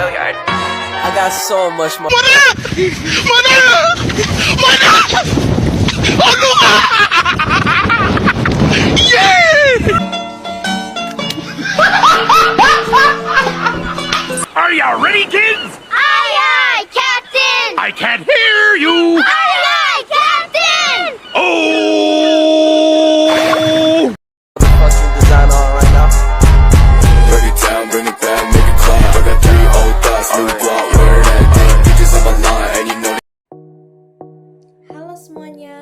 Hilliard. I got so much more. Are you ready, kids? Aye, aye, Captain! I can't hear you. Aye, aye, Captain! Oh! Fucking design on right now. Break it down, bring it back, make it clap. I got 3 old thoughts, new block, where that thing. Bitches on my line, and you know. Halo semuanya,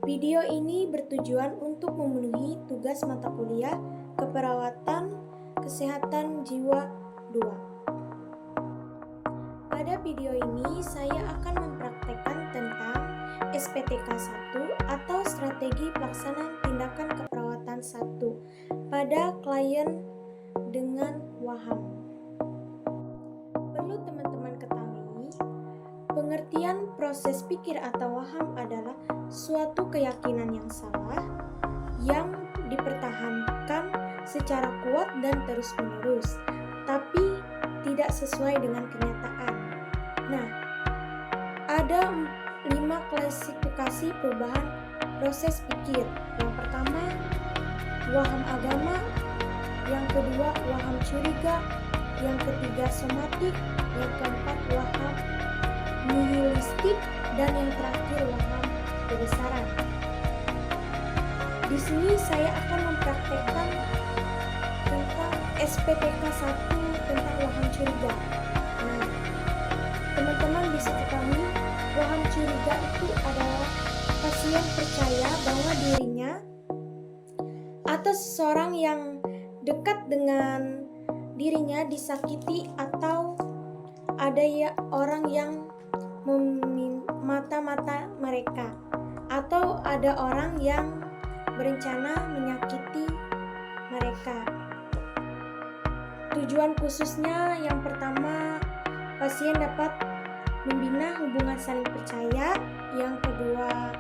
video ini bertujuan untuk memenuhi tugas mata kuliah Keperawatan Kesehatan Jiwa 2. Pada video ini saya akan mempraktekkan tentang SPTK 1 atau Strategi Pelaksanaan Tindakan Keperawatan 1 pada klien dengan waham. Perlu teman-teman ketahui, pengertian proses pikir atau waham adalah suatu keyakinan yang salah yang dipertahankan secara kuat dan terus-menerus, tapi tidak sesuai dengan kenyataan. Nah, ada 5 klasifikasi perubahan proses pikir. Yang pertama, waham agama. Yang kedua, waham curiga. Yang ketiga, somatik. Yang keempat, waham nihilistik. Dan yang terakhir, waham kebesaran. Di sini saya akan mempraktekkan tentang SPTK 1 tentang waham curiga. Nah, teman-teman bisa ketahui, waham curiga itu adalah pasien percaya bahwa dirinya atau seseorang yang dekat dengan dirinya disakiti atau ada orang yang memata-mata mereka atau ada orang yang berencana menyakiti mereka. Tujuan khususnya yang pertama, pasien dapat membina hubungan saling percaya. Yang kedua,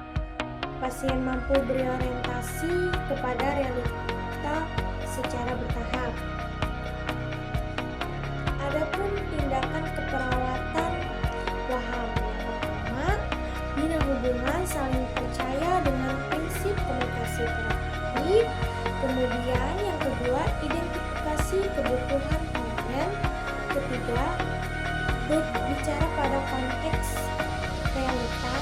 pasien mampu berorientasi kepada realita secara bertahap. Adapun tindakan keperawatan waham, yang pertama, bina hubungan saling percaya dengan prinsip komunikasi terapif. Kemudian yang kedua, identifikasi kebutuhan klien. Ketiga, berbicara pada konteks realita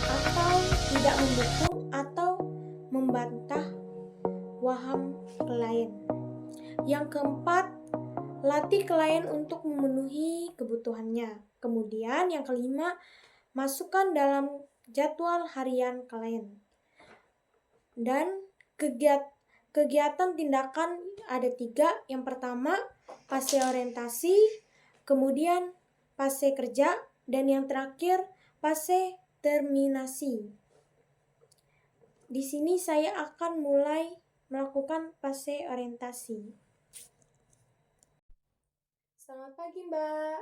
atau tidak mendukung atau membantah waham klien. Yang keempat, latih klien untuk memenuhi kebutuhannya. Kemudian yang kelima, masukkan dalam jadwal harian klien. Dan kegiatan tindakan ada 3. Yang pertama, fase orientasi, kemudian fase kerja, dan yang terakhir fase terminasi. Di sini saya akan mulai melakukan fase orientasi. Selamat pagi, Mbak.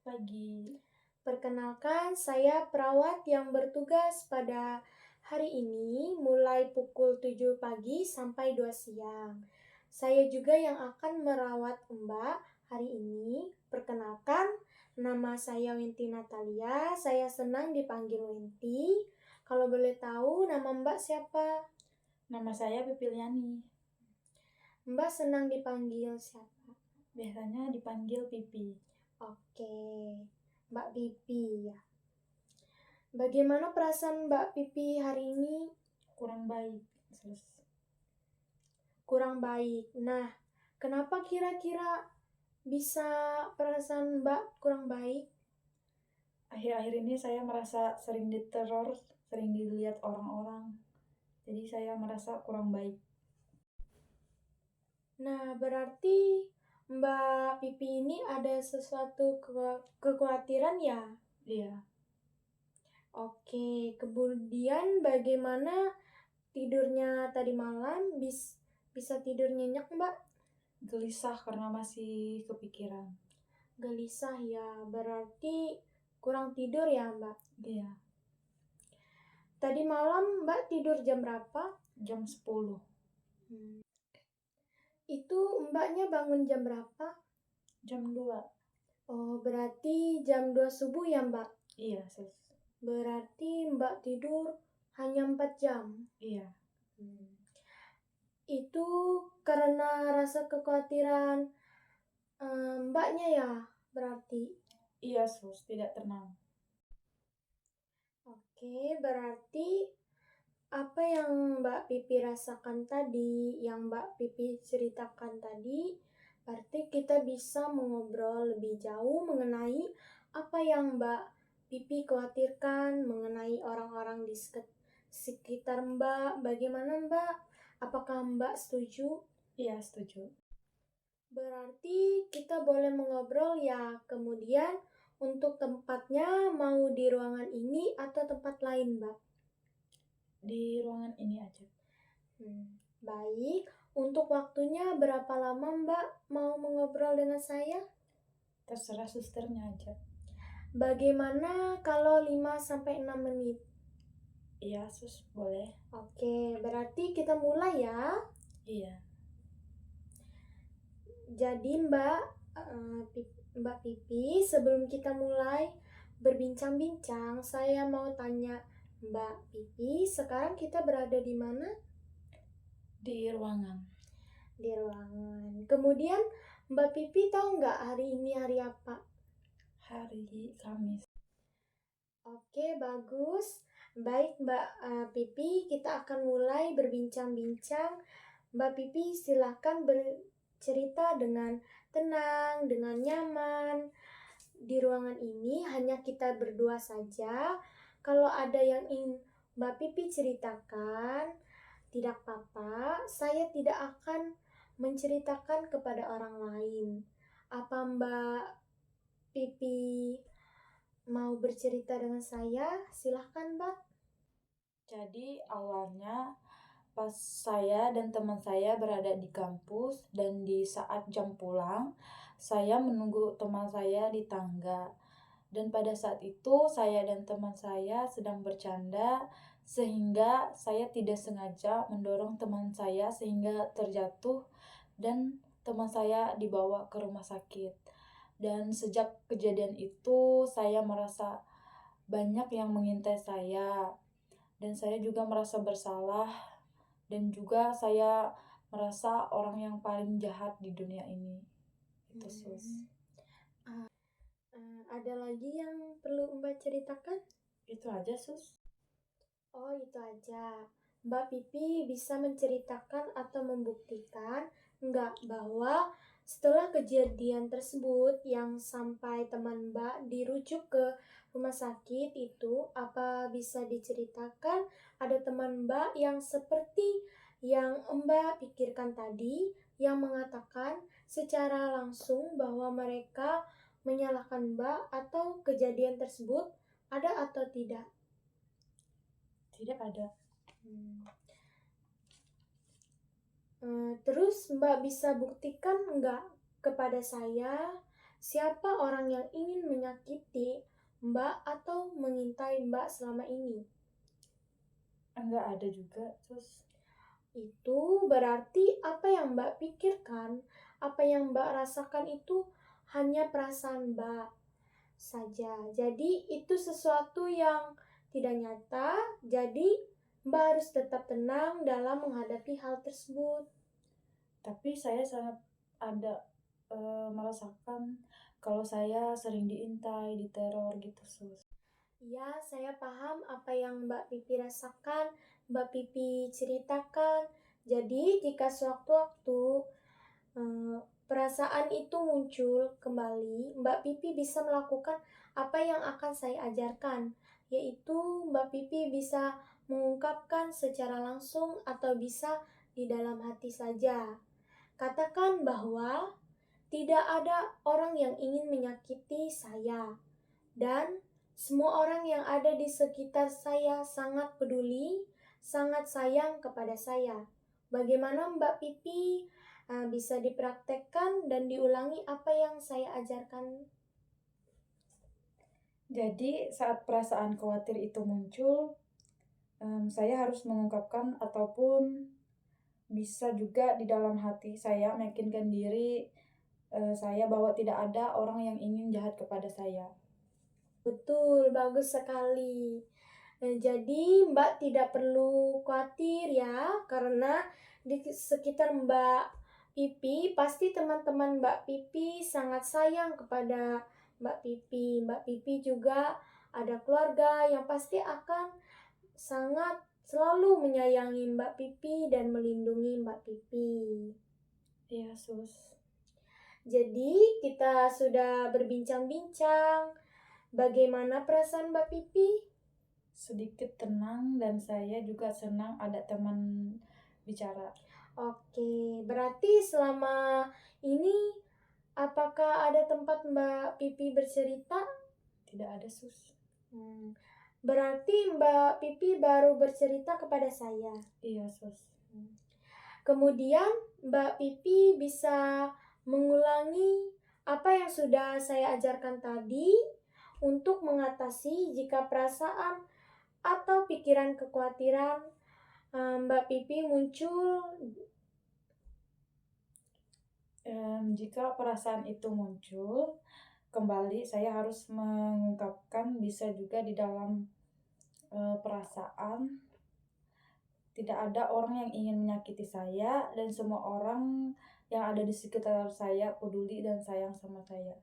Pagi. Perkenalkan, saya perawat yang bertugas pada hari ini mulai pukul 7 pagi sampai 2 siang. Saya juga yang akan merawat Mbak hari ini. Perkenalkan, nama saya Wenti Natalia. Saya senang dipanggil Wenti. Kalau boleh tahu, nama Mbak siapa? Nama saya Pipiliani. Mbak senang dipanggil siapa? Biasanya dipanggil Pipi. Oke, Mbak Pipi ya. Bagaimana perasaan Mbak Pipi hari ini? Kurang baik. Kurang baik. Nah, kenapa kira-kira bisa perasaan Mbak kurang baik? Akhir-akhir ini saya merasa sering diteror, sering dilihat orang-orang. Jadi saya merasa kurang baik. Nah, berarti Mbak Pipi ini ada sesuatu kekhawatiran ya? Iya. Oke, kemudian bagaimana tidurnya tadi malam? Bisa tidur nyenyak, Mbak? Gelisah karena masih kepikiran. Gelisah ya, berarti kurang tidur ya, Mbak? Iya. Tadi malam Mbak tidur jam berapa? Jam 10. Itu Mbaknya bangun jam berapa? Jam 2. Oh, berarti jam 2 subuh ya, Mbak? Iya, Sus. Berarti Mbak tidur hanya 4 jam. Iya. Itu karena rasa kekhawatiran Mbaknya ya, berarti. Iya, Sus, tidak tenang. Oke, berarti apa yang Mbak Pipi rasakan tadi, yang Mbak Pipi ceritakan tadi, berarti kita bisa mengobrol lebih jauh mengenai apa yang Mbak Pipi khawatirkan mengenai orang-orang di sekitar Mbak. Bagaimana Mbak? Apakah Mbak setuju? Iya, setuju. Berarti kita boleh mengobrol ya. Kemudian untuk tempatnya mau di ruangan ini atau tempat lain, Mbak? Di ruangan ini aja. Baik. Untuk waktunya berapa lama Mbak mau mengobrol dengan saya? Terserah susternya aja. Bagaimana kalau 5-6 menit? Iya, Sus, boleh. Oke, berarti kita mulai ya. Iya. Jadi Mbak Pipi, sebelum kita mulai berbincang-bincang, saya mau tanya Mbak Pipi, sekarang kita berada di mana? Di ruangan. Di ruangan. Kemudian Mbak Pipi tahu nggak hari ini hari apa? Hari Kamis. Oke, bagus. Baik Mbak Pipi, kita akan mulai berbincang-bincang. Mbak Pipi silahkan bercerita dengan tenang, dengan nyaman. Di ruangan ini hanya kita berdua saja. Kalau ada yang ingin Mbak Pipi ceritakan, tidak apa-apa, saya tidak akan menceritakan kepada orang lain. Apa Mbak Pipi mau bercerita dengan saya? Silahkan Mbak. Jadi awalnya pas saya dan teman saya berada di kampus dan di saat jam pulang, saya menunggu teman saya di tangga. Dan pada saat itu saya dan teman saya sedang bercanda sehingga saya tidak sengaja mendorong teman saya sehingga terjatuh dan teman saya dibawa ke rumah sakit. Dan sejak kejadian itu saya merasa banyak yang mengintai saya dan saya juga merasa bersalah dan juga saya merasa orang yang paling jahat di dunia ini. Itu Sus. Ada lagi yang perlu Mbak ceritakan? Itu aja Sus. Oh, itu aja. Mbak Pipi bisa menceritakan atau membuktikan enggak bahwa setelah kejadian tersebut yang sampai teman Mbak dirujuk ke rumah sakit itu, apa bisa diceritakan ada teman Mbak yang seperti yang Mbak pikirkan tadi, yang mengatakan secara langsung bahwa mereka menyalahkan Mbak atau kejadian tersebut ada atau tidak? Tidak ada. Terus Mbak bisa buktikan enggak kepada saya siapa orang yang ingin menyakiti Mbak atau mengintai Mbak selama ini? Enggak ada juga Sus. Itu berarti apa yang Mbak pikirkan, apa yang Mbak rasakan itu hanya perasaan Mbak saja. Jadi itu sesuatu yang tidak nyata, jadi Mbak harus tetap tenang dalam menghadapi hal tersebut. Tapi saya sangat ada merasakan kalau saya sering diintai, diteror gitu Sus. Ya, saya paham apa yang Mbak Pipi rasakan, Mbak Pipi ceritakan. Jadi, jika sewaktu-waktu perasaan itu muncul kembali, Mbak Pipi bisa melakukan apa yang akan saya ajarkan, yaitu Mbak Pipi bisa mengungkapkan secara langsung atau bisa di dalam hati saja. Katakan bahwa tidak ada orang yang ingin menyakiti saya, dan semua orang yang ada di sekitar saya sangat peduli, sangat sayang kepada saya. Bagaimana Mbak Pipi bisa dipraktekkan dan diulangi apa yang saya ajarkan? Jadi saat perasaan khawatir itu muncul, saya harus mengungkapkan ataupun bisa juga di dalam hati saya meyakinkan diri saya bahwa tidak ada orang yang ingin jahat kepada saya. Betul, bagus sekali. Jadi Mbak tidak perlu khawatir ya, karena di sekitar Mbak Pipi pasti teman-teman Mbak Pipi sangat sayang kepada Mbak Pipi. Mbak Pipi juga ada keluarga yang pasti akan sangat selalu menyayangi Mbak Pipi dan melindungi Mbak Pipi. Iya, Sus. Jadi kita sudah berbincang-bincang. Bagaimana perasaan Mbak Pipi? Sedikit tenang dan saya juga senang ada teman bicara. Oke, berarti selama ini apakah ada tempat Mbak Pipi bercerita? Tidak ada, Sus. Berarti Mbak Pipi baru bercerita kepada saya. Iya, Sus. Kemudian Mbak Pipi bisa mengulangi apa yang sudah saya ajarkan tadi untuk mengatasi jika perasaan atau pikiran kekhawatiran Mbak Pipi muncul. Jika perasaan itu muncul, kembali saya harus mengungkapkan bisa juga di dalam perasaan tidak ada orang yang ingin menyakiti saya dan semua orang yang ada di sekitar saya peduli dan sayang sama saya.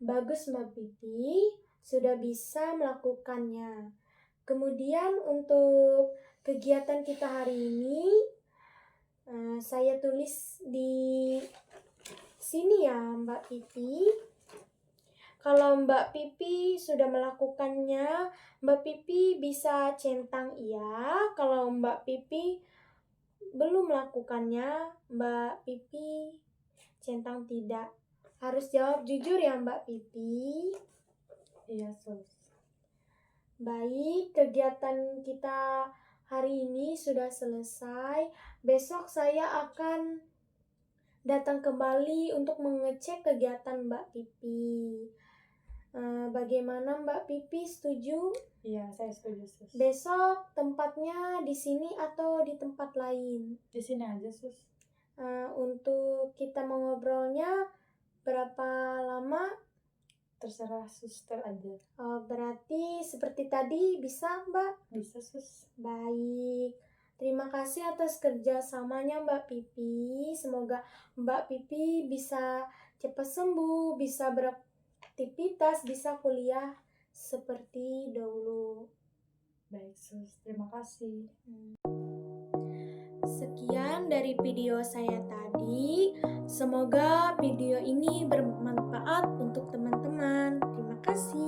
Bagus Mbak Pipi, sudah bisa melakukannya. Kemudian untuk kegiatan kita hari ini, saya tulis di sini ya Mbak Pipi. Kalau Mbak Pipi sudah melakukannya, Mbak Pipi bisa centang iya. Kalau Mbak Pipi belum melakukannya, Mbak Pipi centang tidak. Harus jawab jujur ya Mbak Pipi. Iya, Sus. Baik, kegiatan kita hari ini sudah selesai. Besok saya akan datang kembali untuk mengecek kegiatan Mbak Pipi. Bagaimana Mbak Pipi, setuju? Iya, saya setuju, Sus. Besok tempatnya di sini atau di tempat lain? Di sini aja, Sus. Untuk kita mengobrolnya berapa lama? Terserah suster aja. Berarti seperti tadi bisa Mbak? Bisa, Sus. Baik. Terima kasih atas kerjasamanya Mbak Pipi. Semoga Mbak Pipi bisa cepat sembuh, bisa beraktivitas, bisa kuliah seperti dahulu. Baik, Sus. Terima kasih. Sekian dari video saya tadi. Semoga video ini bermanfaat untuk teman-teman. Terima kasih.